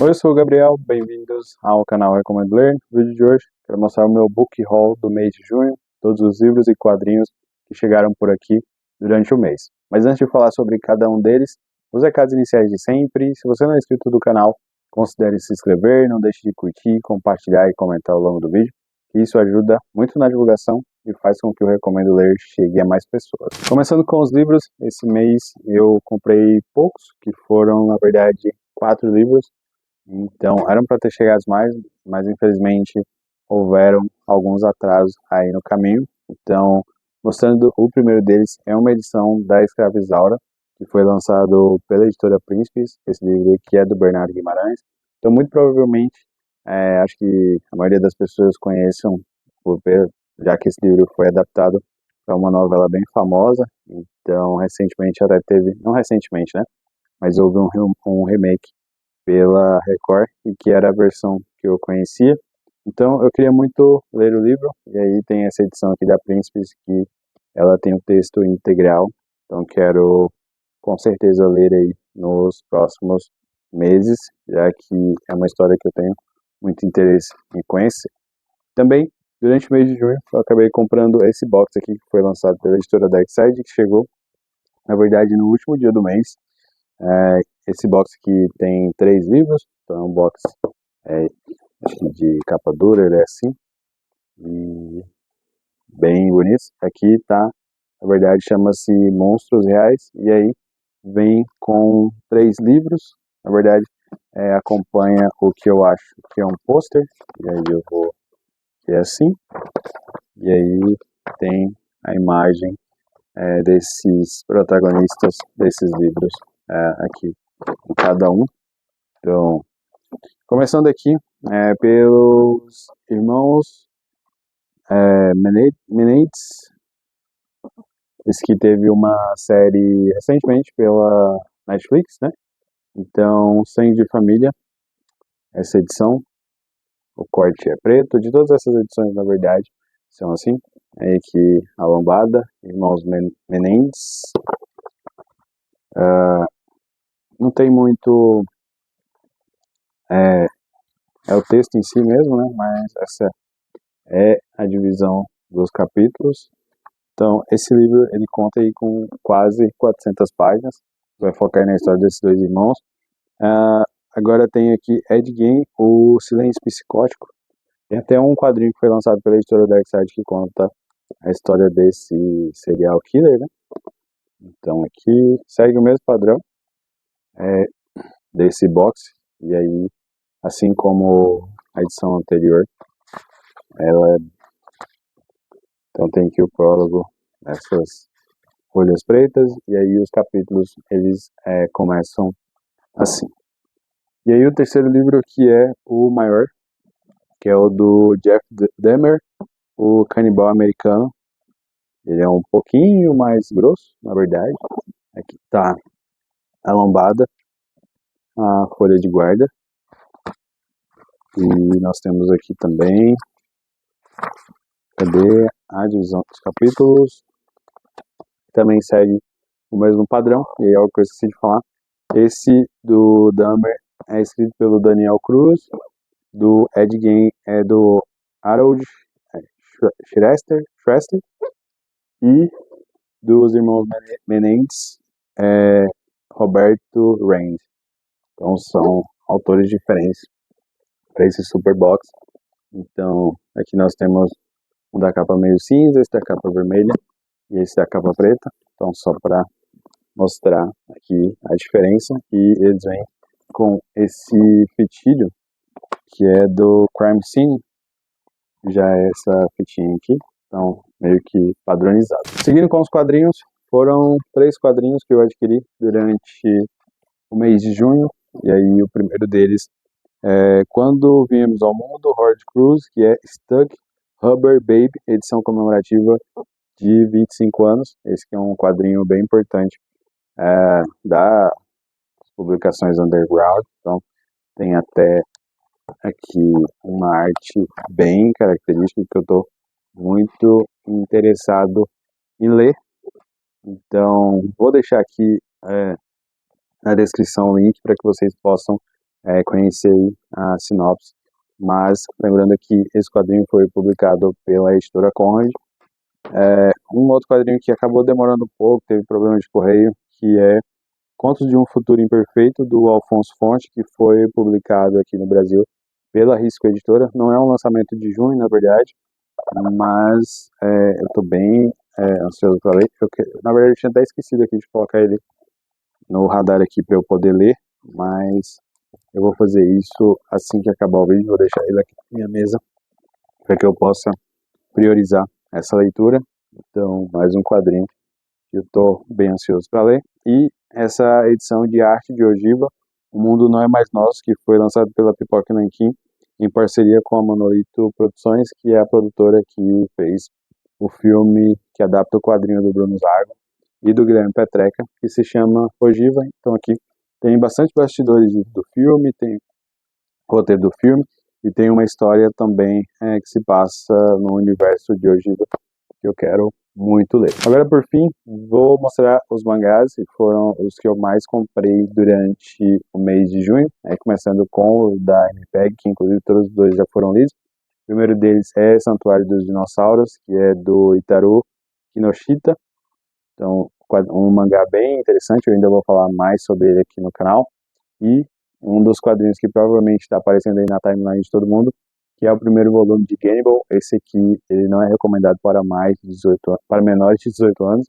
Oi, eu sou o Gabriel, bem-vindos ao canal Recomendo Ler. No vídeo de hoje, quero mostrar o meu book haul do mês de junho, todos os livros e quadrinhos que chegaram por aqui durante o mês. Mas antes de falar sobre cada um deles, os recados iniciais de sempre. Se você não é inscrito do canal, considere se inscrever, não deixe de curtir, compartilhar e comentar ao longo do vídeo. Isso ajuda muito na divulgação e faz com que o Recomendo Ler chegue a mais pessoas. Começando com os livros, esse mês eu comprei poucos, que foram, na verdade, 4 livros. Então, eram para ter chegado mais, mas infelizmente houveram alguns atrasos aí no caminho. Então, mostrando o primeiro deles, é uma edição da Escravizaura, que foi lançado pela editora Príncipes, esse livro aqui é do Bernardo Guimarães. Então, muito provavelmente, acho que a maioria das pessoas conheçam, já que esse livro foi adaptado para uma novela bem famosa. Então, recentemente até teve, não recentemente, né? Mas houve um remake pela Record, e que era a versão que eu conhecia. Então eu queria muito ler o livro, e aí tem essa edição aqui da Príncipes, que ela tem o texto integral, então quero com certeza ler aí nos próximos meses, já que é uma história que eu tenho muito interesse em conhecer. Também, durante o mês de junho, eu acabei comprando esse box aqui, que foi lançado pela editora Darkside, que chegou, na verdade, no último dia do mês. Esse box aqui tem 3 livros, então é um box acho que de capa dura, ele é assim, e bem bonito. Aqui tá, na verdade chama-se Monstros Reais, e aí vem com 3 livros, na verdade acompanha o que eu acho que é um pôster, e aí eu vou, que é assim, e aí tem a imagem desses protagonistas desses livros aqui, em cada um. Então, começando aqui pelos irmãos Menendez, esse que teve uma série recentemente pela Netflix, né? Então, Sangue de Família, essa edição, o corte é preto, de todas essas edições, na verdade, são assim. Aí aqui a lombada, irmãos Menendez. Não tem muito, é o texto em si mesmo, né? Mas essa é a divisão dos capítulos. Então, esse livro, ele conta aí com quase 400 páginas, vai focar na história desses dois irmãos. Agora tem aqui Ed Gein, o Silêncio Psicótico. Tem até um quadrinho que foi lançado pela editora Darkside que conta a história desse serial killer, né? Então aqui segue o mesmo padrão desse box, e aí, assim como a edição anterior, ela então tem aqui o prólogo, essas folhas pretas, e aí os capítulos eles começam assim. E aí o terceiro livro, que é o maior, que é o do Jeff Dahmer, o Canibal Americano. Ele é um pouquinho mais grosso, na verdade. Aqui tá a lombada, a folha de guarda. E nós temos aqui também, cadê a divisão dos capítulos? Também segue o mesmo padrão, e aí é algo que eu esqueci de falar. Esse do Dahmer é escrito pelo Daniel Cruz, do Ed Gein é do Harold Shrester, e dos irmãos Menendez Roberto Reis. Então são autores diferentes para esse super box. Então aqui nós temos um da capa meio cinza, esse da capa vermelha e esse da capa preta. Então só para mostrar aqui a diferença, e eles vêm com esse fitilho que é do Crime Scene, já é essa fitinha aqui, então meio que padronizado. Seguindo com os quadrinhos, foram 3 quadrinhos que eu adquiri durante o mês de junho, e aí o primeiro deles é Quando Viemos ao Mundo, Howard Cruz, que é Stuck Rubber Baby, edição comemorativa de 25 anos. Esse que é um quadrinho bem importante das publicações underground, então tem até aqui uma arte bem característica que eu estou muito interessado em ler. Então vou deixar aqui na descrição o link para que vocês possam conhecer aí a sinopse. Mas lembrando que esse quadrinho foi publicado pela editora Conrad. Um outro quadrinho que acabou demorando um pouco, teve problema de correio, que é Contos de um Futuro Imperfeito, do Alfonso Fonte, que foi publicado aqui no Brasil pela Risco Editora. Não é um lançamento de junho, na verdade, mas eu estou bem ansioso para ler. Na verdade, eu tinha até esquecido aqui de colocar ele no radar aqui para eu poder ler, mas eu vou fazer isso assim que acabar o vídeo. Vou deixar ele aqui na minha mesa para que eu possa priorizar essa leitura. Então, mais um quadrinho que eu estou bem ansioso para ler. E essa edição de arte de Ogiva, O Mundo Não É Mais Nosso, que foi lançado pela Pipoca Nanquim, em parceria com a Monolito Produções, que é a produtora que fez o filme que adapta o quadrinho do Bruno Zago e do Guilherme Petreca, que se chama Ogiva. Então aqui tem bastante bastidores do filme, tem roteiro do filme, e tem uma história também que se passa no universo de Ogiva, que eu quero muito ler. Agora, por fim, vou mostrar os mangás, que foram os que eu mais comprei durante o mês de junho, começando com o da MPEG, que inclusive todos os dois já foram lidos. O primeiro deles é Santuário dos Dinossauros, que é do Itaru Kinoshita. Então, um mangá bem interessante, eu ainda vou falar mais sobre ele aqui no canal. E um dos quadrinhos que provavelmente está aparecendo aí na timeline de todo mundo, que é o primeiro volume de Gannibal. Esse aqui ele não é recomendado para para menores de 18 anos.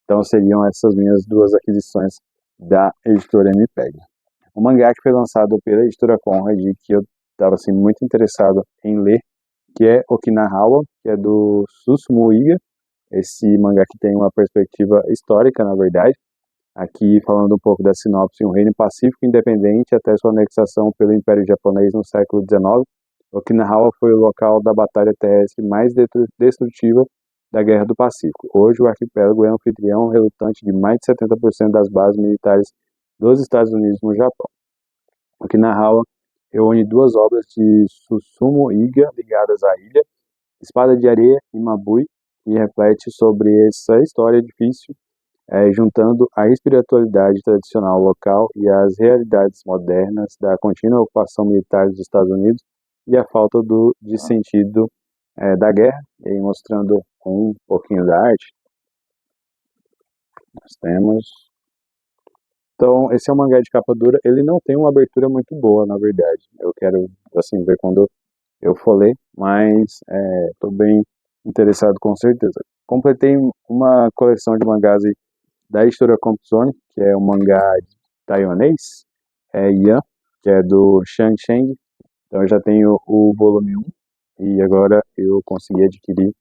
Então seriam essas minhas duas aquisições da editora MPEG. O mangá que foi lançado pela editora Conrad, que eu estava assim, muito interessado em ler, que é Okinawa, que é do Susumu Iga. Esse mangá que tem uma perspectiva histórica, na verdade. Aqui falando um pouco da sinopse: um reino pacífico independente até sua anexação pelo Império Japonês no século XIX, Okinawa foi o local da batalha terrestre mais destrutiva da Guerra do Pacífico. Hoje o arquipélago é anfitrião relutante de mais de 70% das bases militares dos Estados Unidos no Japão. Okinawa reúne duas obras de Susumu Iga ligadas à ilha, Espada de Areia e Mabui, e reflete sobre essa história difícil, juntando a espiritualidade tradicional local e as realidades modernas da contínua ocupação militar dos Estados Unidos e a falta de sentido da guerra. E aí, mostrando um pouquinho da arte, nós temos. Então, esse é um mangá de capa dura. Ele não tem uma abertura muito boa, na verdade. Eu quero, assim, ver quando eu for ler, mas estou bem interessado com certeza. Completei uma coleção de mangás aí da editora Comp Zone, que é um mangá taiwanês, Yan, que é do Shang Cheng. Então eu já tenho o volume 1 e agora eu consegui adquirir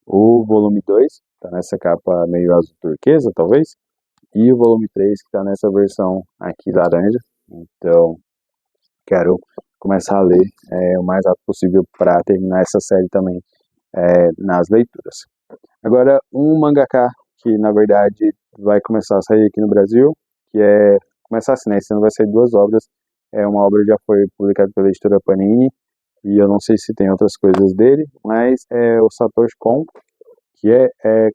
o volume 2, tá nessa capa meio azul turquesa, talvez, e o volume 3, que tá nessa versão aqui laranja. Então quero começar a ler o mais rápido possível para terminar essa série também nas leituras. Agora, um mangaka que, na verdade, vai começar a sair aqui no Brasil, que começar assim, né? Esse ano vai sair duas obras. Uma obra já foi publicada pela editora Panini, e eu não sei se tem outras coisas dele, mas é o Satoshi Kon, que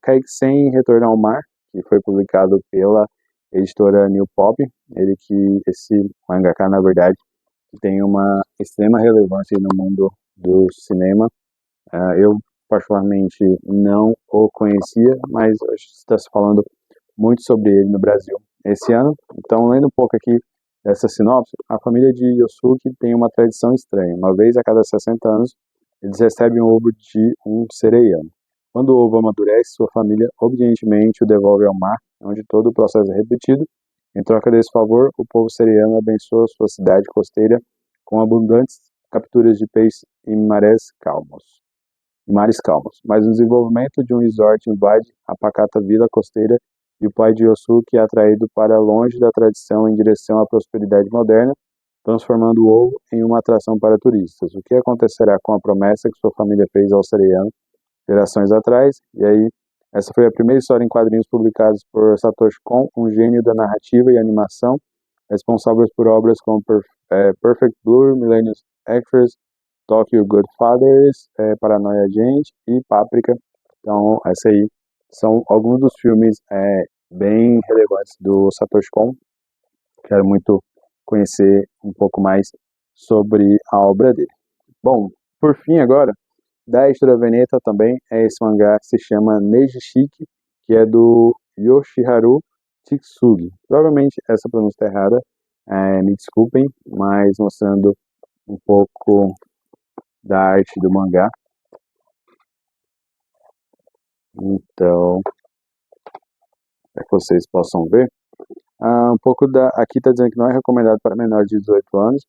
Kaiksen Retorno ao Mar, que foi publicado pela editora New Pop. Esse mangaka, na verdade, tem uma extrema relevância no mundo do cinema. Eu particularmente não o conhecia, mas está se falando muito sobre ele no Brasil esse ano. Então, lendo um pouco aqui dessa sinopse, a família de Yosuke tem uma tradição estranha. Uma vez a cada 60 anos, eles recebem um ovo de um sereiano. Quando o ovo amadurece, sua família obedientemente o devolve ao mar, onde todo o processo é repetido. Em troca desse favor, o povo sereiano abençoa sua cidade costeira com abundantes capturas de peixes em mares calmos. Mas o desenvolvimento de um resort invade a pacata vila costeira e o pai de Yosuke é atraído para longe da tradição em direção à prosperidade moderna, transformando o ovo em uma atração para turistas. O que acontecerá com a promessa que sua família fez ao sereiano gerações atrás? E aí, essa foi a primeira história em quadrinhos publicados por Satoshi Kon, um gênio da narrativa e animação, responsáveis por obras como Perfect Blue, Millennium Actors, Tokyo Godfathers, Paranoia Agent e Páprica. Então, essa aí são alguns dos filmes bem relevantes do Satoshi Kon. Quero muito conhecer um pouco mais sobre a obra dele. Bom, por fim agora, da editora Veneta também é esse mangá que se chama Neji Shiki, que é do Yoshiharu Tsugi. Provavelmente essa pronúncia é errada, me desculpem, mas mostrando um pouco da arte do mangá. Então, para que vocês possam ver. Um pouco aqui está dizendo que não é recomendado para menores de 18 anos.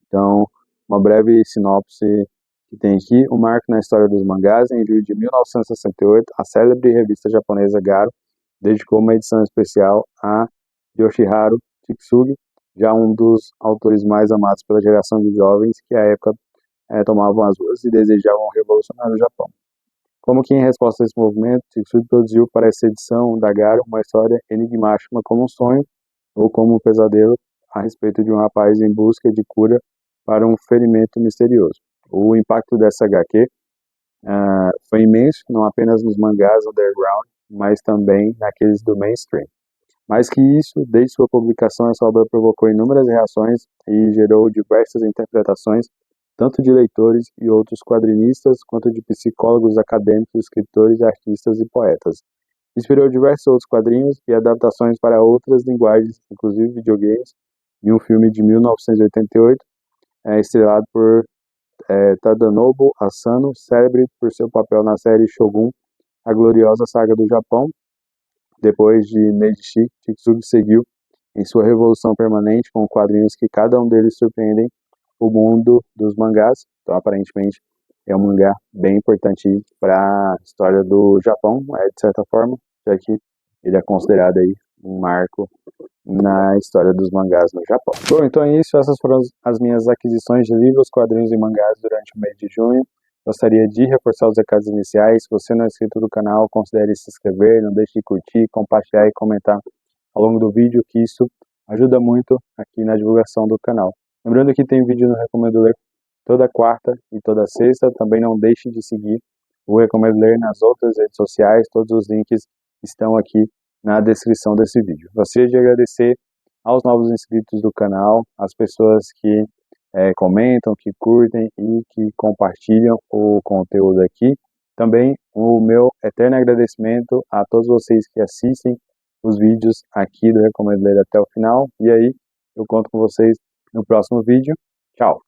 Então, uma breve sinopse que tem aqui. Um marco na história dos mangás. Em julho de 1968, a célebre revista japonesa Garo dedicou uma edição especial a Yoshiharu Tsugi, já um dos autores mais amados pela geração de jovens que à época tomavam as ruas e desejavam revolucionar o Japão. Como que em resposta a esse movimento, Tsugi produziu para essa edição da Garo uma história enigmática como um sonho ou como um pesadelo a respeito de um rapaz em busca de cura para um ferimento misterioso. O impacto dessa HQ foi imenso, não apenas nos mangás underground, mas também naqueles do mainstream. Mais que isso, desde sua publicação, essa obra provocou inúmeras reações e gerou diversas interpretações, tanto de leitores e outros quadrinistas, quanto de psicólogos, acadêmicos, escritores, artistas e poetas. Inspirou diversos outros quadrinhos e adaptações para outras linguagens, inclusive videogames, em um filme de 1988, estrelado por Tadanobu Asano, célebre por seu papel na série Shogun, A Gloriosa Saga do Japão. Depois de Neji Shiki, Tsugi seguiu em sua revolução permanente com quadrinhos que cada um deles surpreendem o mundo dos mangás. Então, aparentemente, é um mangá bem importante para a história do Japão, de certa forma, já que ele é considerado aí um marco na história dos mangás no Japão. Bom, então é isso. Essas foram as minhas aquisições de livros, quadrinhos e mangás durante o mês de junho. Gostaria de reforçar os recados iniciais. Se você não é inscrito no canal, considere se inscrever, não deixe de curtir, compartilhar e comentar ao longo do vídeo, que isso ajuda muito aqui na divulgação do canal. Lembrando que tem vídeo no Recomendo Ler toda quarta e toda sexta. Também não deixe de seguir o Recomendo Ler nas outras redes sociais. Todos os links estão aqui na descrição desse vídeo. Gostaria de agradecer aos novos inscritos do canal, às pessoas que comentam, que curtem e que compartilham o conteúdo aqui. Também o meu eterno agradecimento a todos vocês que assistem os vídeos aqui do Recomendo Ler até o final. E aí, eu conto com vocês no próximo vídeo. Tchau!